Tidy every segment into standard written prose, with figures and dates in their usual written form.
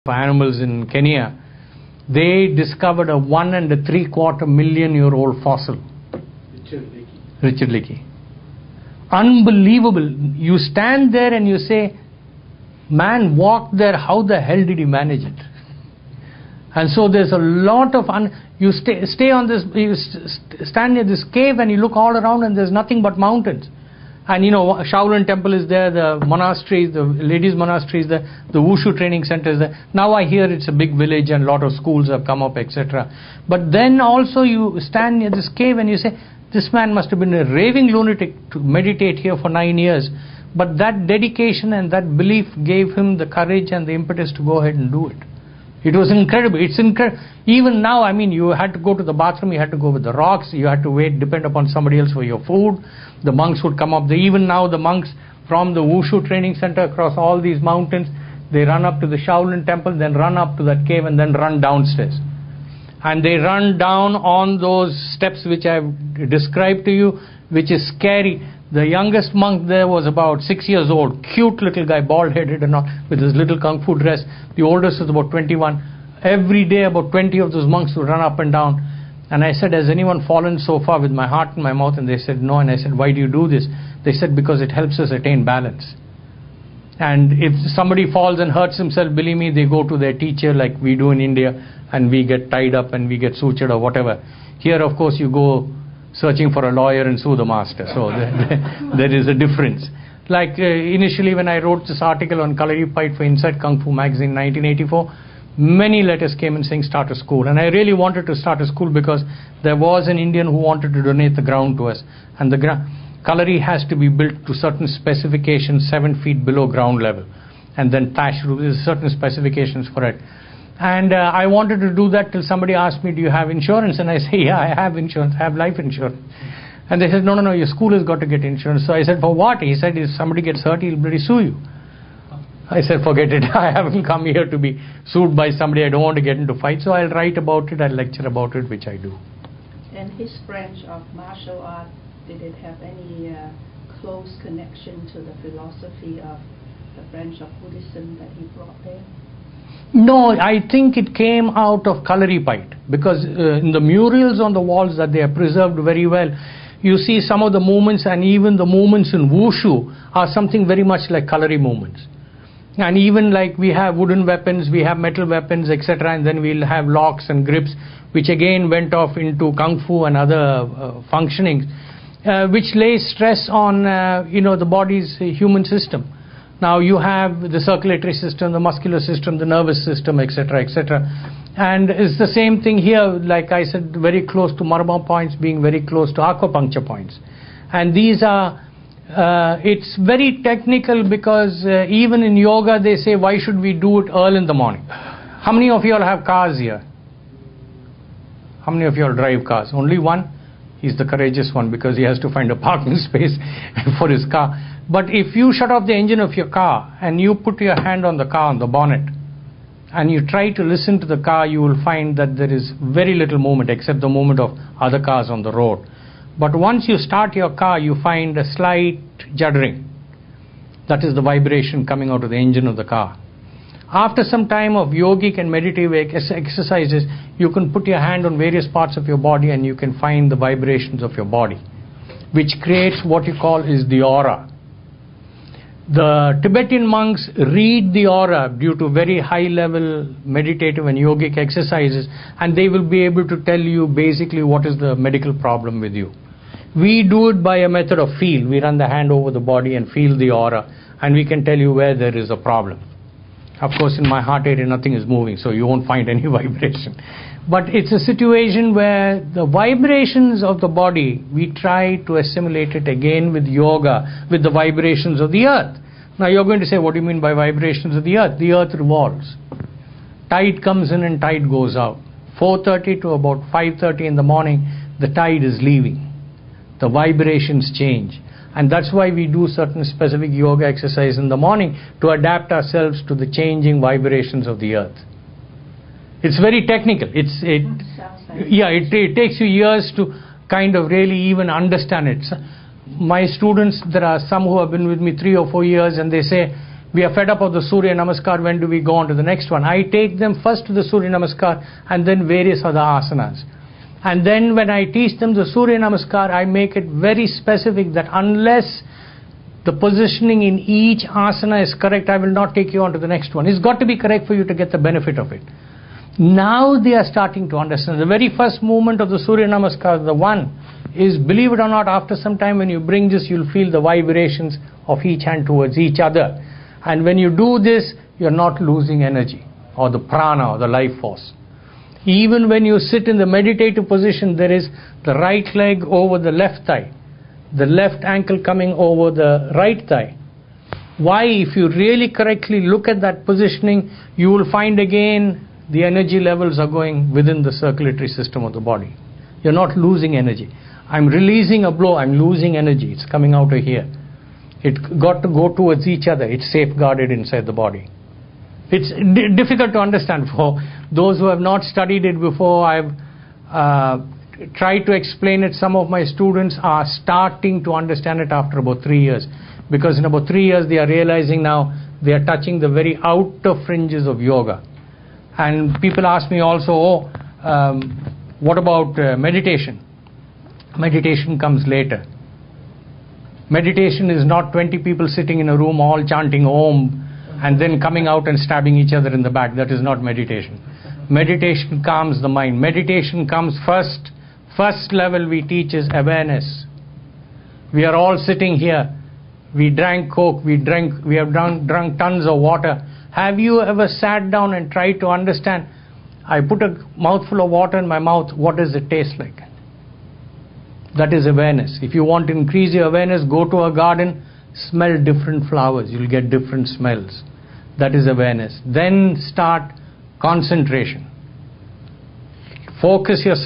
animals in Kenya, they discovered a 1 3/4 million year old fossil. Richard Leakey. Unbelievable. You stand there and you say, man walked there, how the hell did he manage it? And so there's a lot of you stay on this, you stand near this cave and you look all around and there's nothing but mountains. And you know, Shaolin Temple is there, the monasteries, the ladies' monasteries, the Wushu training center is there. Now I hear it's a big village and a lot of schools have come up, etc. But then also you stand near this cave and you say, this man must have been a raving lunatic to meditate here for 9 years. But that dedication and that belief gave him the courage and the impetus to go ahead and do it. It was incredible. It's incredible. Even now, I mean, you had to go to the bathroom, you had to go with the rocks, you had to wait, depend upon somebody else for your food. The monks would come up. Even now, the monks from the Wushu training center across all these mountains, they run up to the Shaolin Temple, then run up to that cave and then run downstairs. And they run down on those steps which I've described to you, which is scary. The youngest monk there was about 6 years old, cute little guy, bald-headed and all, with his little kung fu dress. The oldest was about 21. Every day about 20 of those monks would run up and down. And I said, has anyone fallen so far with my heart in my mouth? And they said, no. And I said, why do you do this? They said, because it helps us attain balance. And if somebody falls and hurts himself, believe me, they go to their teacher like we do in India, and we get tied up and we get sutured or whatever. Here, of course, you go searching for a lawyer and sue the master. So there is a difference. Like initially when I wrote this article on Kalaripayat for Inside Kung Fu magazine in 1984, many letters came in saying start a school. And I really wanted to start a school because there was an Indian who wanted to donate the ground to us. And the Kalari has to be built to certain specifications 7 feet below ground level. And then thatch roof, there's certain specifications for it. And I wanted to do that till somebody asked me, do you have insurance? And I say, yeah, I have insurance, I have life insurance. And they said, no, your school has got to get insurance. So I said, for what? He said, if somebody gets hurt, he'll bloody sue you. I said, forget it. I haven't come here to be sued by somebody. I don't want to get into fights. So I'll write about it, I'll lecture about it, which I do. And his branch of martial art, did it have any close connection to the philosophy of the branch of Buddhism that he brought there? No, I think it came out of Kalaripayat, because in the murals on the walls that they are preserved very well, you see some of the movements, and even the movements in Wushu are something very much like Kalari movements. And even like we have wooden weapons, we have metal weapons, etc., and then we'll have locks and grips, which again went off into Kung Fu and other functionings, which lays stress on the body's human system. Now you have the circulatory system, the muscular system, the nervous system, etc., etc. And it's the same thing here, like I said, very close to Marma points being very close to acupuncture points. And these are, it's very technical because even in yoga they say, why should we do it early in the morning? How many of you all have cars here? How many of you all drive cars? Only one? He's the courageous one because he has to find a parking space for his car. But if you shut off the engine of your car and you put your hand on the car, on the bonnet, and you try to listen to the car, you will find that there is very little movement except the movement of other cars on the road. But once you start your car, you find a slight juddering. That is the vibration coming out of the engine of the car. After some time of yogic and meditative exercises, you can put your hand on various parts of your body and you can find the vibrations of your body, which creates what you call is the aura. The Tibetan monks read the aura due to very high level meditative and yogic exercises, and they will be able to tell you basically what is the medical problem with you. We do it by a method of feel. We run the hand over the body and feel the aura, and we can tell you where there is a problem. Of course, in my heart area nothing is moving, so you won't find any vibration. But it's a situation where the vibrations of the body, we try to assimilate it again with yoga, with the vibrations of the earth. Now you're going to say, what do you mean by vibrations of the earth? The earth revolves. Tide comes in and tide goes out. 4:30 to about 5:30 in the morning, the tide is leaving. The vibrations change. And that's why we do certain specific yoga exercise in the morning to adapt ourselves to the changing vibrations of the earth. It's very technical. It takes you years to kind of really even understand it. My students, there are some who have been with me 3 or 4 years, and they say, We are fed up of the Surya Namaskar, when do we go on to the next one? I take them first to the Surya Namaskar and then various other asanas. And then when I teach them the Surya Namaskar, I make it very specific that unless the positioning in each asana is correct, I will not take you on to the next one. It's got to be correct for you to get the benefit of it. Now they are starting to understand. The very first movement of the Surya Namaskar, the one, is, believe it or not, after some time when you bring this, you'll feel the vibrations of each hand towards each other. And when you do this, you're not losing energy or the prana or the life force. Even when you sit in the meditative position, there is the right leg over the left thigh, the left ankle coming over the right thigh. Why? If you really correctly look at that positioning, you will find again the energy levels are going within the circulatory system of the body. You're not losing energy. I'm releasing a blow, I'm losing energy. It's coming out of here. It got to go towards each other. It's safeguarded inside the body. It's difficult to understand for those who have not studied it before. I've tried to explain it. Some of my students are starting to understand it after about 3 years, because in about 3 years they are realizing now they are touching the very outer fringes of yoga. And people ask me also, what about meditation? Meditation comes later. Meditation is not 20 people sitting in a room all chanting Om and then coming out and stabbing each other in the back. That is not meditation. Meditation calms the mind. Meditation comes first. First level we teach is awareness. We are all sitting here. We drank Coke. We have drunk tons of water. Have you ever sat down and tried to understand, I put a mouthful of water in my mouth, what does it taste like? That is awareness. If you want to increase your awareness, go to a garden, smell different flowers. You'll get different smells. That is awareness. Then start concentration. Focus your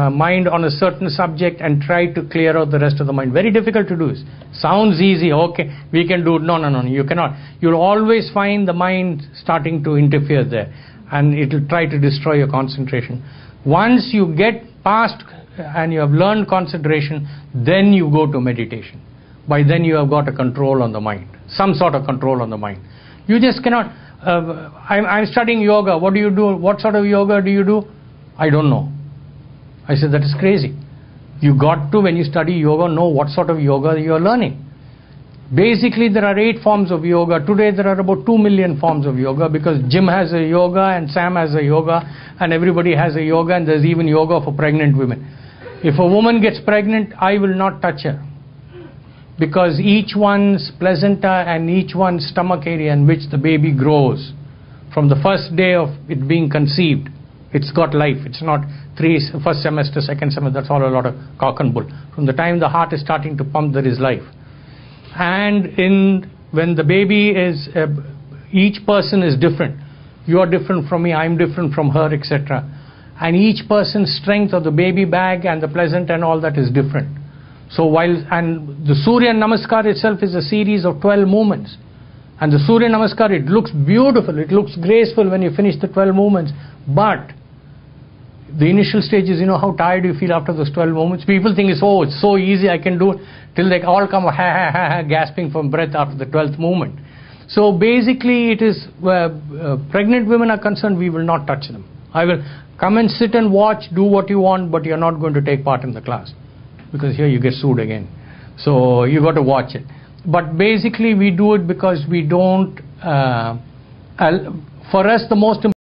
mind on a certain subject and try to clear out the rest of the mind. Very difficult to do. Sounds easy. Okay, we can do it. No, you cannot. You'll always find the mind starting to interfere there, and it will try to destroy your concentration. Once you get past and you have learned concentration, then you go to meditation. By then you have got a control on the mind, some sort of control on the mind. You just cannot. I'm studying yoga. What do you do? What sort of yoga do you do? I don't know. I said, that is crazy. You got to, when you study yoga, know what sort of yoga you are learning. Basically, there are 8 forms of yoga. Today, there are about 2 million forms of yoga, because Jim has a yoga and Sam has a yoga and everybody has a yoga, and there's even yoga for pregnant women. If a woman gets pregnant, I will not touch her, because each one's placenta and each one's stomach area in which the baby grows, from the first day of it being conceived, it's got life. It's not first semester, second semester, that's all a lot of cock and bull. From the time the heart is starting to pump, there is life. And when the baby is, each person is different. You are different from me, I'm different from her, etc. And each person's strength of the baby bag and the placenta and all that is different. So and the Surya Namaskar itself is a series of 12 movements. And the Surya Namaskar, it looks beautiful, it looks graceful when you finish the 12 movements. But the initial stages, you know how tired you feel after those 12 movements? People think it's so easy, I can do it, till they all come gasping for breath after the 12th movement. So basically it is, pregnant women are concerned, we will not touch them. I will come and sit and watch, do what you want, but you're not going to take part in the class, because here you get sued again. So you got to watch it. But basically we do it because we don't, for us the most important